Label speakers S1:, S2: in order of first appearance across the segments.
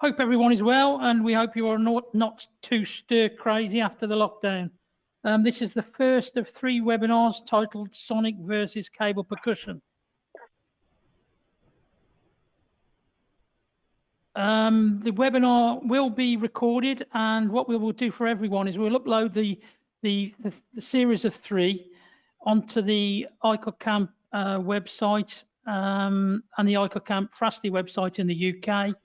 S1: Hope everyone is well, and we hope you are not too stir crazy after the lockdown. This is the first of 3 webinars titled Sonic versus Cable Percussion. The webinar will be recorded, and what we will do for everyone is we'll upload the series of 3 onto the Eijkelkamp website and the Eijkelkamp Fraste website in the UK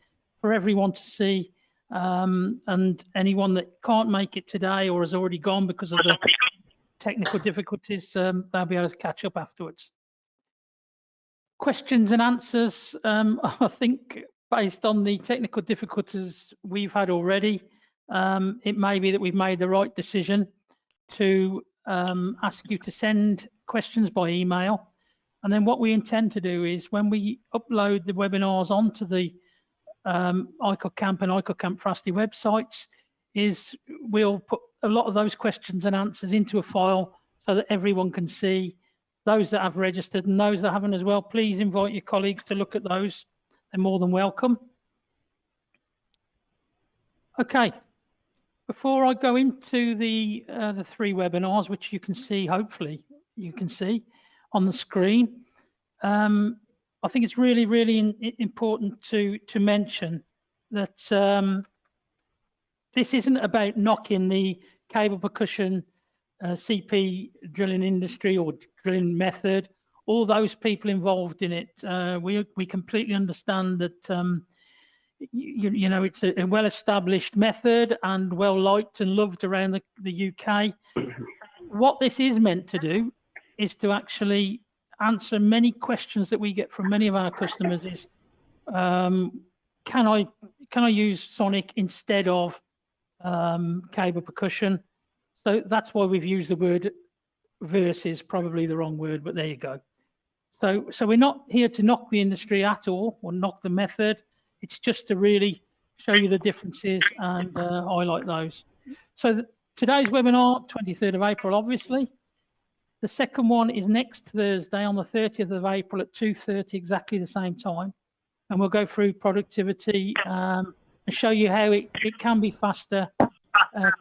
S1: for everyone to see, and anyone that can't make it today or has already gone because of the technical difficulties, they'll be able to catch up afterwards. Questions and answers, I think based on the technical difficulties we've had already, it may be that we've made the right decision to ask you to send questions by email. And then what we intend to do is when we upload the webinars onto the Eijkelkamp and Eijkelkamp Fraste websites, is we'll put a lot of those questions and answers into a file so that everyone can see. Those that have registered and those that haven't as well, please invite your colleagues to look at those. They're more than welcome. Okay, before I go into the 3 webinars, which you can see, hopefully you can see on the screen, I think it's really important to mention that this isn't about knocking the cable percussion CP drilling industry or drilling method, all those people involved in it. We completely understand that you know, it's a well-established method and well liked and loved around the UK. What this is meant to do is to actually answer many questions that we get from many of our customers is, can I use Sonic instead of cable percussion? So that's why we've used the word versus, probably the wrong word, but there you go. So we're not here to knock the industry at all or knock the method. It's just to really show you the differences and highlight those. So today's webinar, 23rd of April, obviously. The second one is next Thursday on the 30th of April at 2:30, exactly the same time. And we'll go through productivity and show you how it can be faster,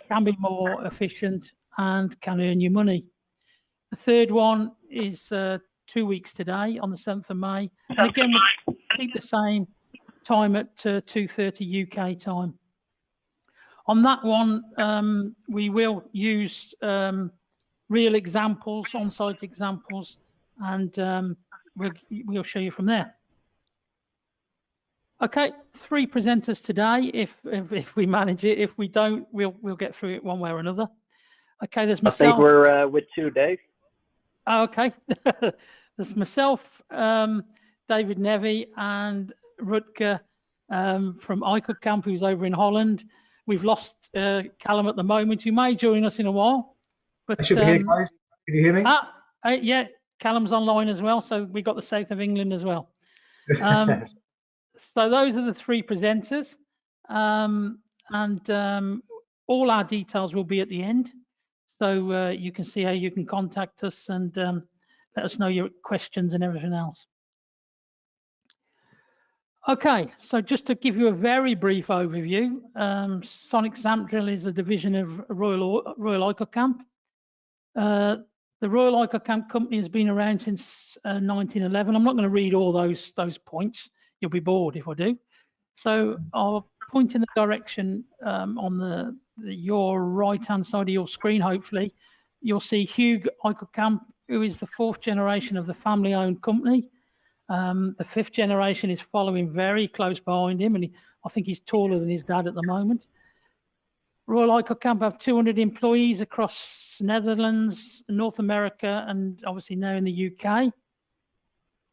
S1: can be more efficient, and can earn you money. The third one is 2 weeks today on the 7th of May. And again, we'll keep the same time at 2:30 UK time. On that one, we will use real examples, on-site examples, and we'll show you from there. Okay, 3 presenters today. If we manage it, if we don't, we'll get through it one way or another. Okay, there's myself.
S2: I think we're with 2, Dave.
S1: Oh, okay, there's myself, David Nevy, and Rutger from Eijkelkamp, who's over in Holland. We've lost Callum at the moment. You may join us in a while. But,
S3: I should be here, guys. Can you hear me?
S1: Yeah, Callum's online as well. So we got the south of England as well. So those are the 3 presenters, and all our details will be at the end. So you can see how you can contact us and let us know your questions and everything else. Okay, so just to give you a very brief overview, SonicSampDrill is a division of Royal Eijkelkamp. The Royal Eijkelkamp company has been around since 1911. I'm not going to read all those points. You'll be bored if I do. So I'll point in the direction on your right-hand side of your screen. Hopefully, you'll see Hugh Eijkelkamp, who is the 4th generation of the family-owned company. The 5th generation is following very close behind him, and I think he's taller than his dad at the moment. Royal Eijkelkamp have 200 employees across Netherlands, North America, and obviously now in the UK,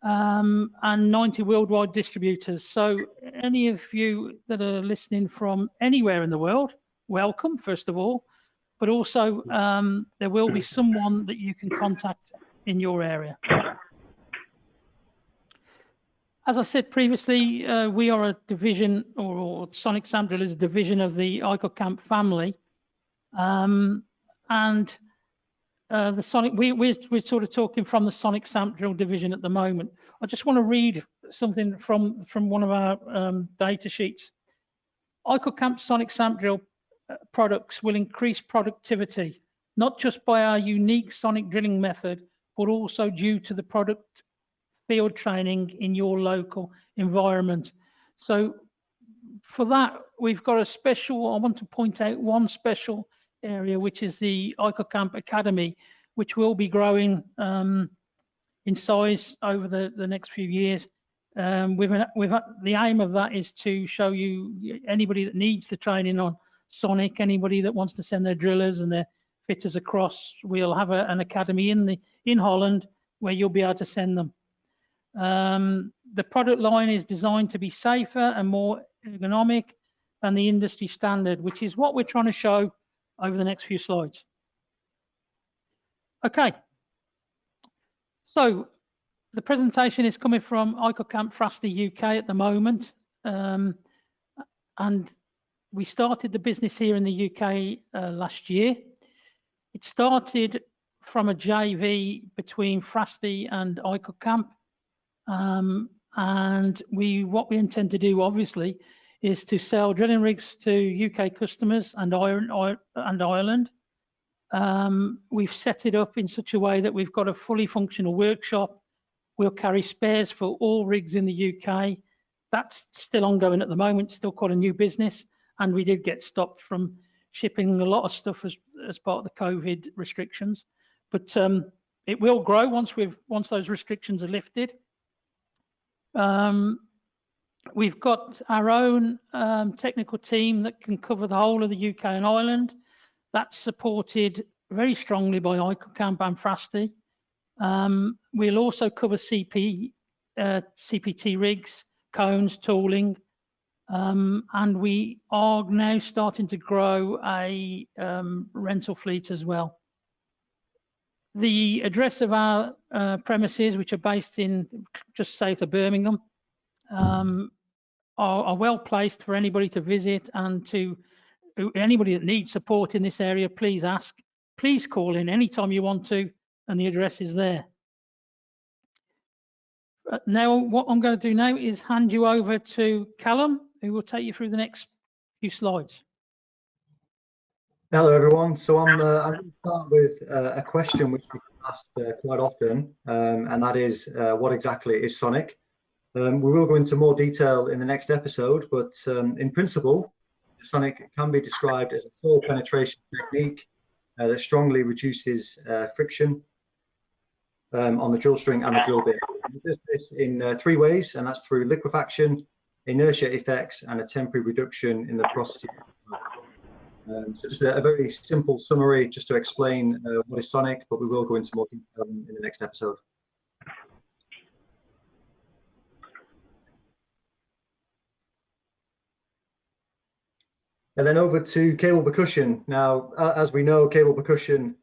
S1: and 90 worldwide distributors. So any of you that are listening from anywhere in the world, welcome, first of all, but also there will be someone that you can contact in your area. As I said previously, we are a division, or SonicSampDrill is a division of the Eijkelkamp family, and the Sonic. We're sort of talking from the SonicSampDrill division at the moment. I just want to read something from one of our data sheets. Eijkelkamp SonicSampDrill products will increase productivity, not just by our unique sonic drilling method, but also due to the product field training in your local environment. So for that, we've got a special, I want to point out one special area, which is the Eijkelkamp Academy, which will be growing in size over the next few years. The aim of that is to show you anybody that needs the training on Sonic, anybody that wants to send their drillers and their fitters across, we'll have an academy in Holland where you'll be able to send them. The product line is designed to be safer and more ergonomic than the industry standard, which is what we're trying to show over the next few slides. Okay, so the presentation is coming from Eijkelkamp Fraste UK at the moment, and we started the business here in the UK last year. It started from a JV between Fraste and Eijkelkamp, and what we intend to do, obviously, is to sell drilling rigs to UK customers and Ireland. We've set it up in such a way that we've got a fully functional workshop. We'll carry spares for all rigs in the UK. That's still ongoing at the moment, still quite a new business. And we did get stopped from shipping a lot of stuff as part of the COVID restrictions. But it will grow once those restrictions are lifted. We've got our own technical team that can cover the whole of the UK and Ireland. That's supported very strongly by Eijkelkamp and Fraste. We'll also cover CPT rigs, cones, tooling, and we are now starting to grow a rental fleet as well. The address of our premises, which are based in just south of Birmingham, are well placed for anybody to visit, and to anybody that needs support in this area, please ask. Please call in anytime you want to, and the address is there. Now, what I'm going to do now is hand you over to Callum, who will take you through the next few slides.
S3: Hello, everyone. So I'm going to start with a question which we get asked quite often, and that is, what exactly is Sonic? We will go into more detail in the next episode, but in principle, Sonic can be described as a soil penetration technique that strongly reduces friction on the drill string and the drill bit. It does this in three ways, and that's through liquefaction, inertia effects, and a temporary reduction in the porosity. So just a very simple summary just to explain what is Sonic, but we will go into more detail in the next episode. And then over to cable percussion. Now, as we know, cable percussion,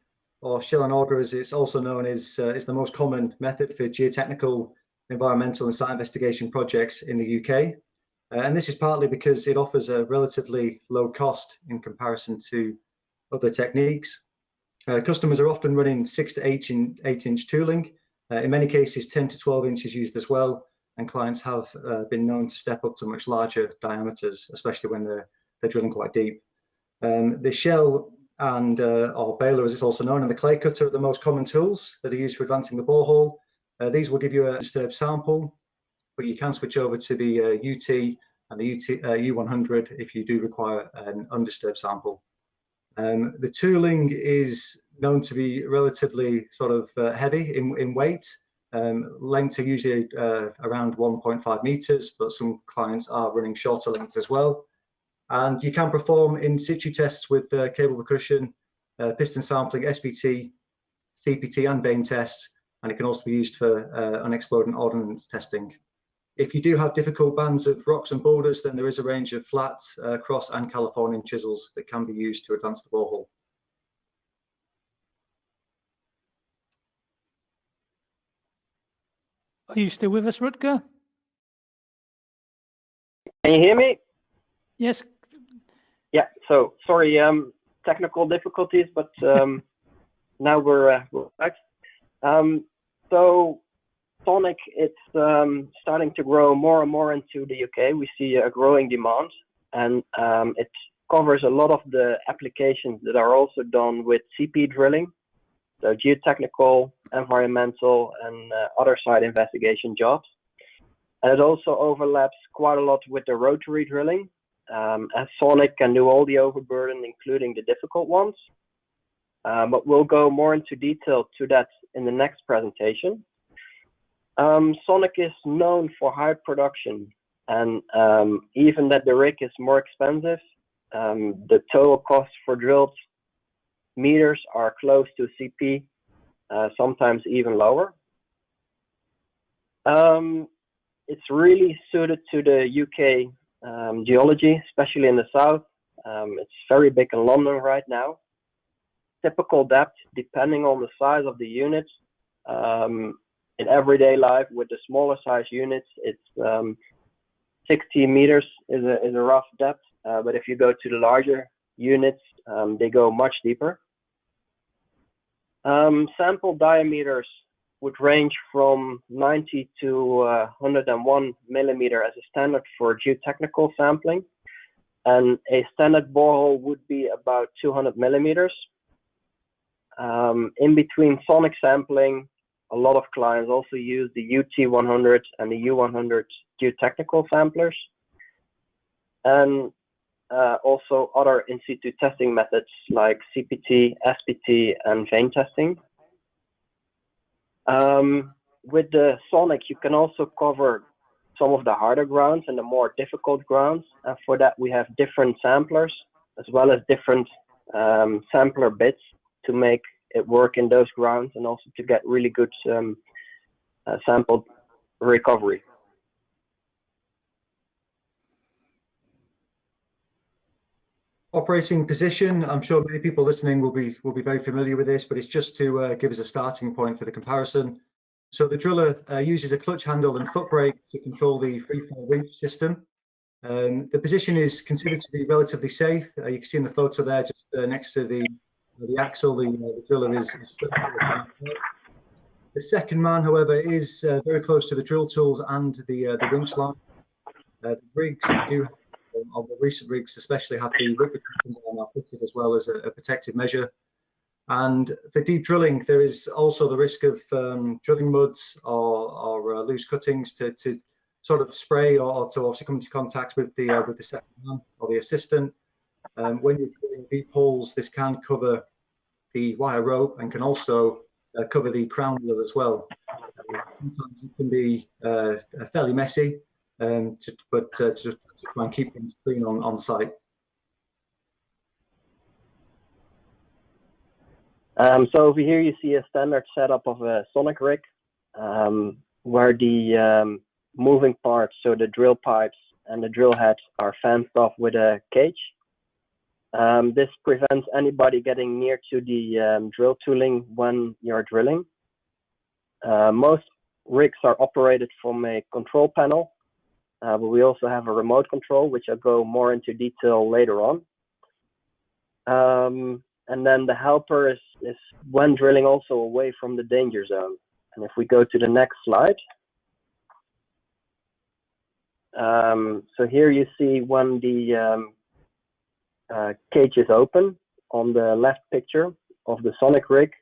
S3: or shell and auger as it's also known, is the most common method for geotechnical, environmental and site investigation projects in the UK. And this is partly because it offers a relatively low cost in comparison to other techniques. Customers are often running 6 to 8-inch tooling. In many cases, 10 to 12 inches used as well. And clients have been known to step up to much larger diameters, especially when they're drilling quite deep. The shell and or baler, as it's also known, and the clay cutter are the most common tools that are used for advancing the borehole. These will give you a disturbed sample, but you can switch over to the UT and the U100 if you do require an undisturbed sample. The tooling is known to be relatively sort of heavy in weight. Lengths are usually around 1.5 meters, but some clients are running shorter lengths as well. And you can perform in-situ tests with cable percussion, piston sampling, SVT, CPT and Bain tests, and it can also be used for unexploded ordnance testing. If you do have difficult bands of rocks and boulders, then there is a range of flat, cross and Californian chisels that can be used to advance the borehole.
S1: Are you still with us, Rutger?
S2: Can you hear me?
S1: Yes.
S2: Yeah, so sorry, technical difficulties, but now we're back. So Sonic, it's starting to grow more and more into the UK. We see a growing demand. and it covers a lot of the applications that are also done with CP drilling, so geotechnical, environmental, and other site investigation jobs. And it also overlaps quite a lot with the rotary drilling, as Sonic can do all the overburden, including the difficult ones. But we'll go more into detail to that in the next presentation. Sonic is known for high production, and even that the rig is more expensive, the total cost for drilled meters are close to CP, sometimes even lower. It's really suited to the UK geology, especially in the south. It's very big in London right now. Typical depth, depending on the size of the unit. In everyday life, with the smaller size units, it's 60 meters is a rough depth. But if you go to the larger units, they go much deeper. Sample diameters would range from 90 to 101 millimeter as a standard for geotechnical sampling, and a standard borehole would be about 200 millimeters. In between sonic sampling, a lot of clients also use the UT100 and the U100 geotechnical samplers, and also other in-situ testing methods like CPT, SPT, and vein testing. With the Sonic, you can also cover some of the harder grounds and the more difficult grounds. And for that, we have different samplers as well as different sampler bits to make it work in those grounds, and also to get really good sample recovery.
S3: Operating position, I'm sure many people listening will be very familiar with this, but it's just to give us a starting point for the comparison. So the driller uses a clutch handle and foot brake to control the freefall winch system. The position is considered to be relatively safe. You can see in the photo there, just next to the axle, the driller is stuck. The second man, however, is very close to the drill tools and the winch line. The rigs do, of the recent rigs especially, have the whip protection now fitted as well as a protective measure. And for deep drilling, there is also the risk of drilling muds or loose cuttings to sort of spray or to obviously come into contact with the second man or the assistant. When you're drilling deep holes, this can cover the wire rope and can also cover the crown wheel as well. Sometimes it can be fairly messy, but just to try and keep things clean on site.
S2: So over here you see a standard setup of a Sonic rig, where the moving parts, so the drill pipes and the drill head, are fenced off with a cage. This prevents anybody getting near to the drill tooling when you're drilling. Most rigs are operated from a control panel, but we also have a remote control, which I'll go more into detail later on. And then the helper is when drilling also away from the danger zone. And if we go to the next slide. So here you see when the cage is open on the left picture of the Sonic rig.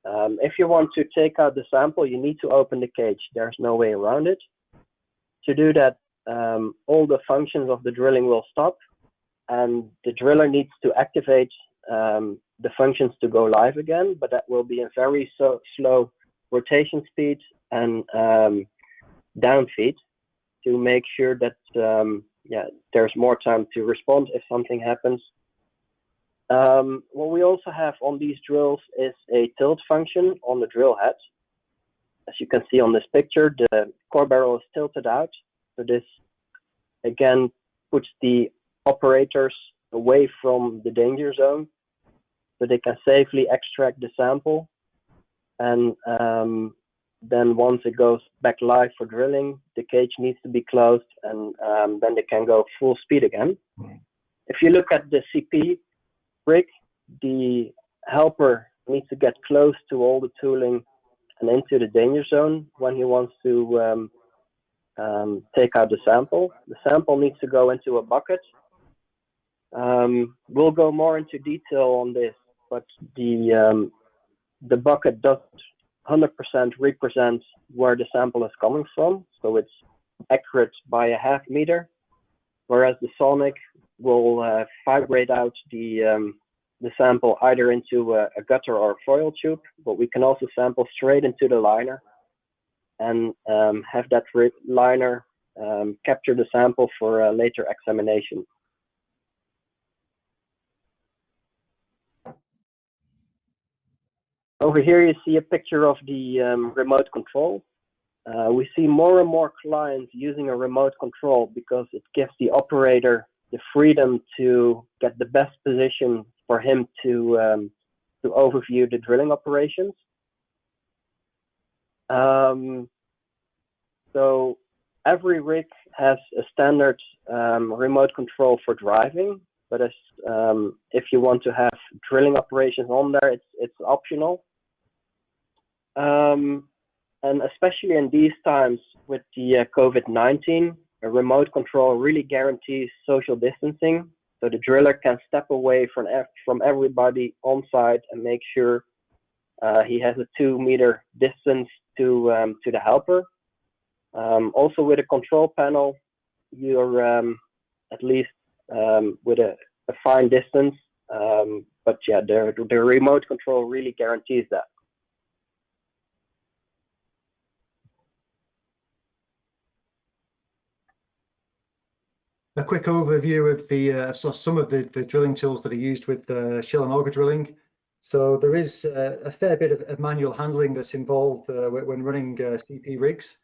S2: If you want to take out the sample, you need to open the cage. There's no way around it. To do that, all the functions of the drilling will stop, and the driller needs to activate the functions to go live again, but that will be a very slow rotation speed and down feed to make sure that there's more time to respond if something happens. What we also have on these drills is a tilt function on the drill head. As you can see on this picture, the core barrel is tilted out. So this again puts the operators away from the danger zone, so they can safely extract the sample. And then once it goes back live for drilling, the cage needs to be closed, and then they can go full speed again. If you look at the CP rig, the helper needs to get close to all the tooling and into the danger zone when he wants to take out the sample. The sample needs to go into a bucket, We'll go more into detail on this, but the bucket does 100% represent where the sample is coming from, so it's accurate by a half meter, whereas the Sonic will vibrate out the sample either into a gutter or a foil tube, but we can also sample straight into the liner and have that liner capture the sample for later examination. Over here you see a picture of the remote control. We see more and more clients using a remote control because it gives the operator the freedom to get the best position for him to overview the drilling operations. So every rig has a standard remote control for driving, but if you want to have drilling operations on there, it's optional. And especially in these times with the COVID-19, a remote control really guarantees social distancing. So the driller can step away from everybody on site and make sure he has a 2-meter distance to the helper. Also with a control panel, you're at least with a fine distance. But yeah, the remote control really guarantees that.
S3: A quick overview of some of the drilling tools that are used with shell and auger drilling. So there is a fair bit of manual handling that's involved when running CP rigs.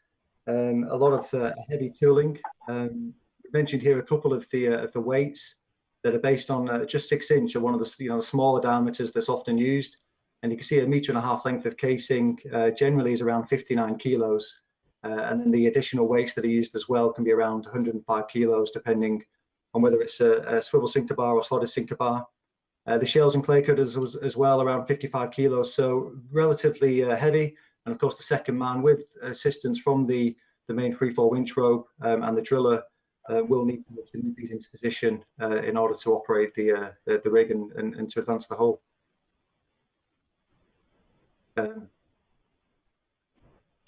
S3: A lot of heavy tooling. We mentioned here a couple of the weights that are based on just 6-inch, or one of the smaller diameters that's often used. And you can see a 1.5 meter length of casing generally is around 59 kilos. And then the additional weights that are used as well can be around 105 kilos, depending on whether it's a swivel sinker bar or slotted sinker bar. The shells and clay cutters as well, around 55 kilos, so relatively heavy. And of course, the second man with assistance from the main freefall winch rope and the driller will need to move these into position in order to operate the rig and to advance the hole.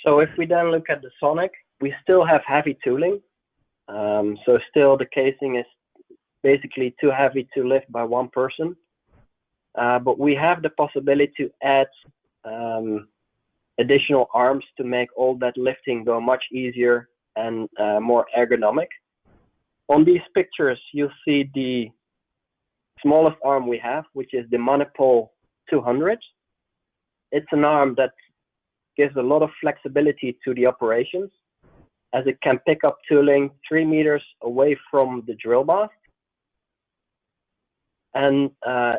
S2: So if we then look at the Sonic, we still have heavy tooling. So still the casing is basically too heavy to lift by one person. But we have the possibility to add additional arms to make all that lifting go much easier and more ergonomic. On these pictures, you'll see the smallest arm we have, which is the Monopole 200. It's an arm that gives a lot of flexibility to the operations, as it can pick up tooling 3 meters away from the drill mast. And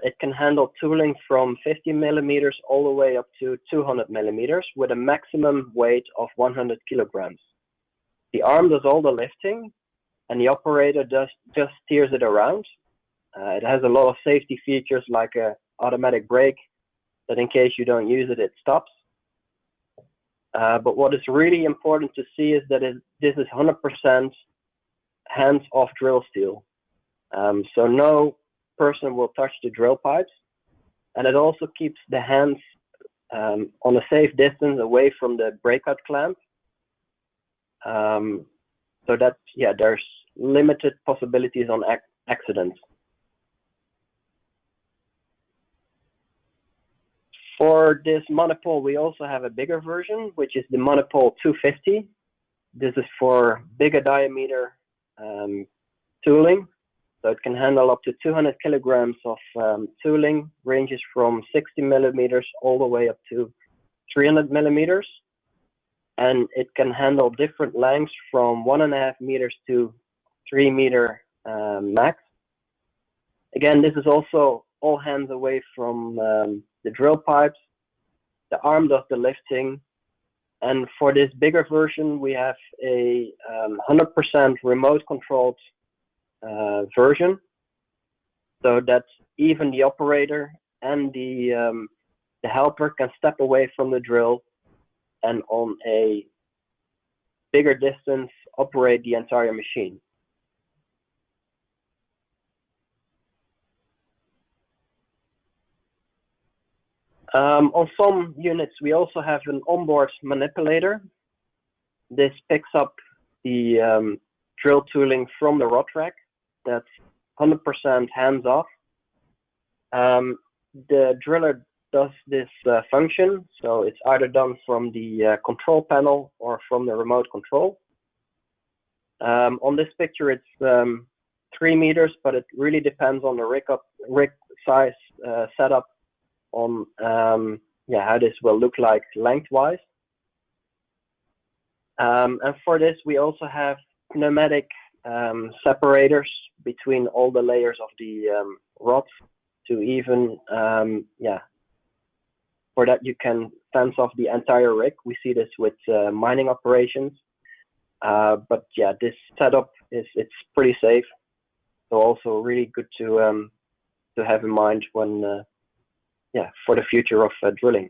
S2: it can handle tooling from 50 millimeters all the way up to 200 millimeters with a maximum weight of 100 kilograms. The arm does all the lifting and the operator just steers it around. It has a lot of safety features like an automatic brake that in case you don't use it, it stops. But what is really important to see is that this is 100% hands-off drill steel. So no person will touch the drill pipes, and it also keeps the hands on a safe distance away from the breakout clamp. So that, yeah, there's limited possibilities on accidents. For this monopole, we also have a bigger version, which is the Monopole 250. This is for bigger diameter tooling. So it can handle up to 200 kilograms of tooling, ranges from 60 millimeters all the way up to 300 millimeters. And it can handle different lengths from 1.5 meters to 3 meter max. Again, this is also all hands away from the drill pipes. The arm does the lifting. And for this bigger version, we have a 100% remote controlled version, so that even the operator and the helper can step away from the drill and on a bigger distance operate the entire machine. On some units, we also have an onboard manipulator. This picks up the drill tooling from the rod rack. That's 100% hands off. The driller does this function, so it's either done from the control panel or from the remote control. On this picture, it's 3 meters, but it really depends on the rig size setup on how this will look like lengthwise. And for this, we also have pneumatic separators between all the layers of the rods to even, for that you can fence off the entire rig. We see this with mining operations. But yeah, this setup it's pretty safe. So also really good to have in mind when, for the future of drilling.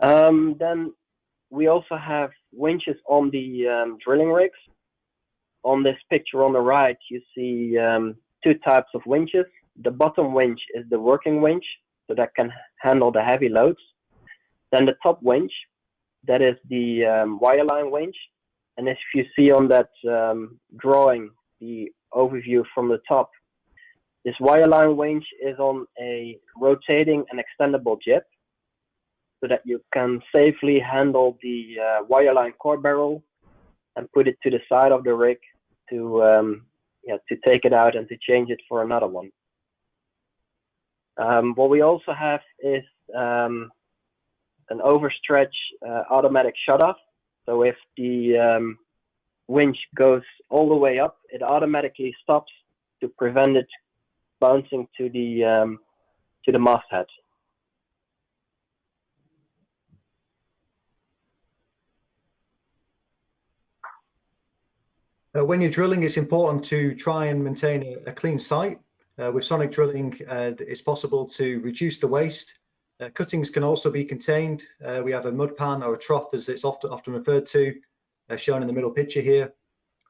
S2: Then we also have winches on the drilling rigs. On this picture on the right, you see 2 types of winches. The bottom winch is the working winch, so that can handle the heavy loads. Then the top winch, that is the wireline winch. And if you see on that drawing, the overview from the top, this wireline winch is on a rotating and extendable jib, so that you can safely handle the wireline core barrel and put it to the side of the rig to take it out and to change it for another one. What we also have is an overstretch automatic shutoff. So if the winch goes all the way up, it automatically stops to prevent it bouncing to the masthead.
S3: When you're drilling, it's important to try and maintain a clean site. With sonic drilling, it's possible to reduce the waste. Cuttings can also be contained. We have a mud pan or a trough, as it's often referred to, shown in the middle picture here.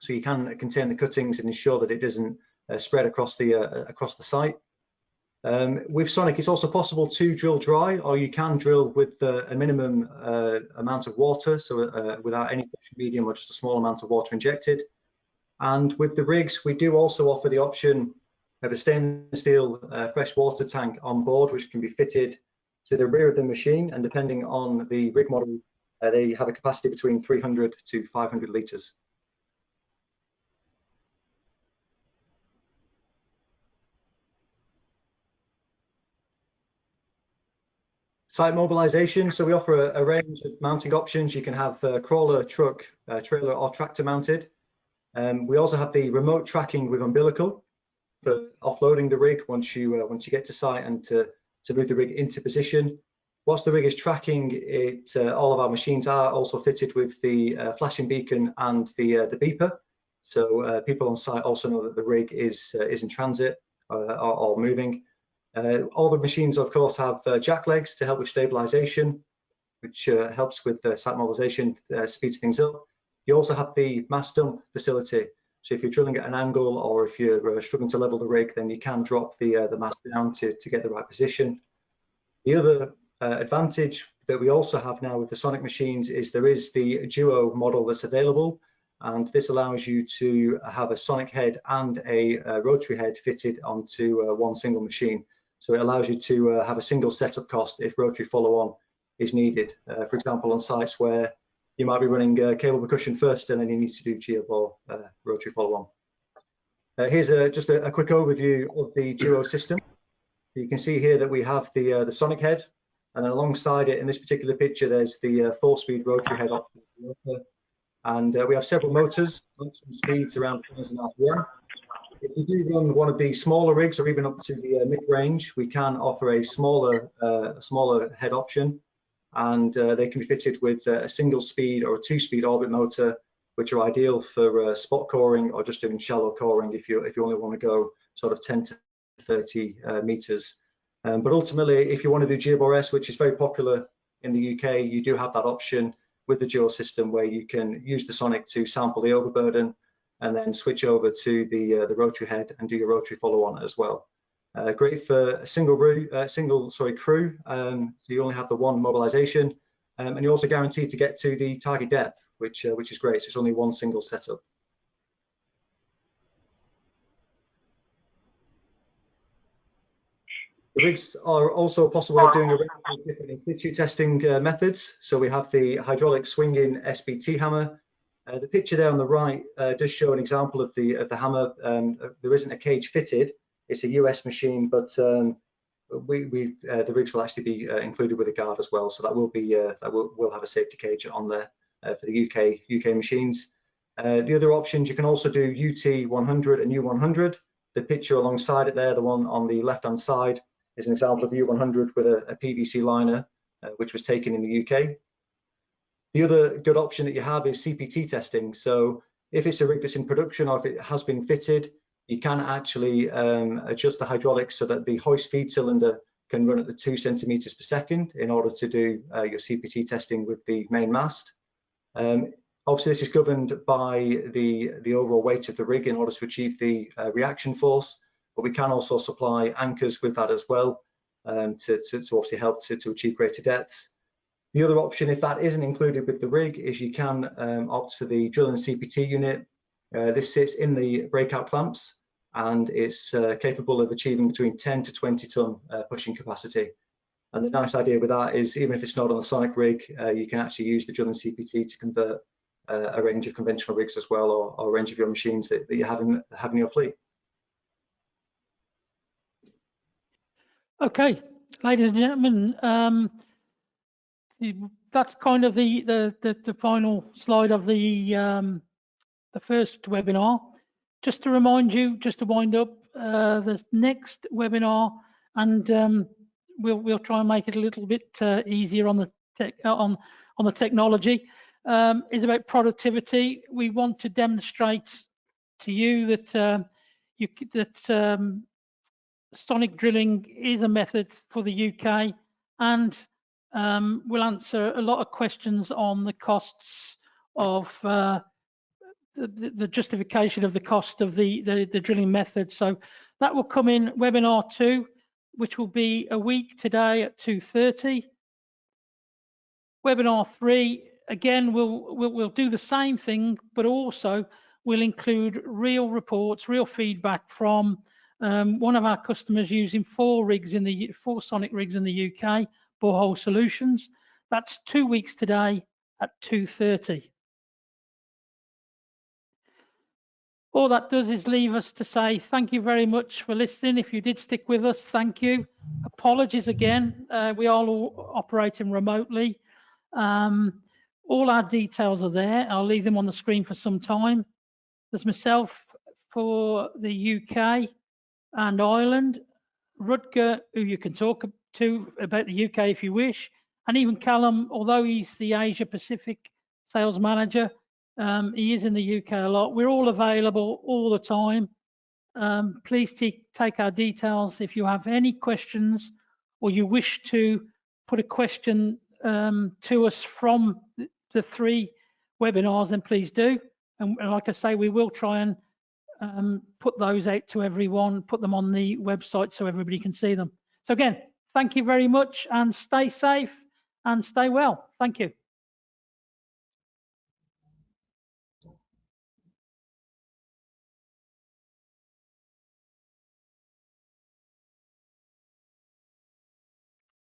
S3: So you can contain the cuttings and ensure that it doesn't spread across the site. With sonic, it's also possible to drill dry, or you can drill with a minimum amount of water, so without any medium or just a small amount of water injected. And with the rigs, we do also offer the option of a stainless steel fresh water tank on board, which can be fitted to the rear of the machine. And depending on the rig model, they have a capacity between 300 to 500 litres. Site mobilisation. So we offer a range of mounting options. You can have crawler, truck, trailer or tractor mounted. We also have the remote tracking with umbilical for offloading the rig once you get to site and to move the rig into position. Whilst the rig is tracking it, all of our machines are also fitted with the flashing beacon and the beeper. So people on site also know that the rig is in transit or moving. All the machines, of course, have jack legs to help with stabilisation, which helps with site mobilisation, speeds things up. You also have the mast dump facility. So if you're drilling at an angle or if you're struggling to level the rig, then you can drop the mast down to get the right position. The other advantage that we also have now with the Sonic machines is there is the duo model that's available, and this allows you to have a Sonic head and a rotary head fitted onto one single machine. So it allows you to have a single setup cost if rotary follow-on is needed. For example, on sites where you might be running cable percussion first and then you need to do jib or rotary follow-on. Here's just a quick overview of the duo system. You can see here that we have the Sonic head, and then alongside it in this particular picture there's the 4-speed rotary head option. And we have several motors, maximum speeds around 1,000 RPM. If you do run one of the smaller rigs or even up to the mid-range, we can offer a smaller head option, and they can be fitted with a single speed or a 2-speed orbit motor, which are ideal for spot coring or just doing shallow coring if you only want to go sort of 10 to 30 meters. But ultimately, if you want to do jib or S, which is very popular in the UK, you do have that option with the dual system where you can use the Sonic to sample the overburden, and then switch over to the rotary head and do your rotary follow on as well. Great for a single crew, so you only have the one mobilisation, and you're also guaranteed to get to the target depth, which is great. So it's only one single setup. The rigs are also a possible way of doing a range of different in-situ testing methods. So we have the hydraulic swinging SBT hammer. The picture there on the right does show an example of the hammer. There isn't a cage fitted. It's a US machine, but the rigs will actually be included with a guard as well. So that will be will have a safety cage on there for the UK machines. The other options, you can also do UT 100 and U100. The picture alongside it there, the one on the left-hand side, is an example of U100 with a PVC liner, which was taken in the UK. The other good option that you have is CPT testing. So if it's a rig that's in production or if it has been fitted, you can actually adjust the hydraulics so that the hoist feed cylinder can run at the 2 centimeters per second in order to do your CPT testing with the main mast. Obviously, this is governed by the overall weight of the rig in order to achieve the reaction force, but we can also supply anchors with that as well to obviously help to achieve greater depths. The other option, if that isn't included with the rig, is you can opt for the drill and CPT unit. This sits in the breakout clamps and it's capable of achieving between 10 to 20 ton pushing capacity. And the nice idea with that is even if it's not on a Sonic rig, you can actually use the drill and CPT to convert a range of conventional rigs as well, or a range of your machines that you have in your fleet.
S1: Okay, ladies and gentlemen, that's kind of the final slide of the first webinar. Just to remind you, just to wind up, the next webinar, and we'll try and make it a little bit easier on the technology, is about productivity. We want to demonstrate to you that sonic drilling is a method for the UK, and we'll answer a lot of questions on the costs of the justification of the cost of the drilling method. So that will come in webinar 2, which will be a week today at 2:30. Webinar 3, again, we'll do the same thing, but also we'll include real reports, real feedback from one of our customers using 4 Sonic rigs in the UK, Borehole Solutions. That's 2 weeks today at 2:30. All that does is leave us to say thank you very much for listening. If you did stick with us, thank you. Apologies again. We are all operating remotely. All our details are there. I'll leave them on the screen for some time. There's myself for the UK and Ireland, Rutger, who you can talk to about the UK if you wish, and even Callum, although he's the Asia Pacific sales manager, he is in the UK a lot. We're all available all the time. Please take our details. If you have any questions or you wish to put a question to us from the 3 webinars, then please do. And like I say, we will try and put those out to everyone, put them on the website so everybody can see them. So again, thank you very much, and stay safe and stay well. Thank you.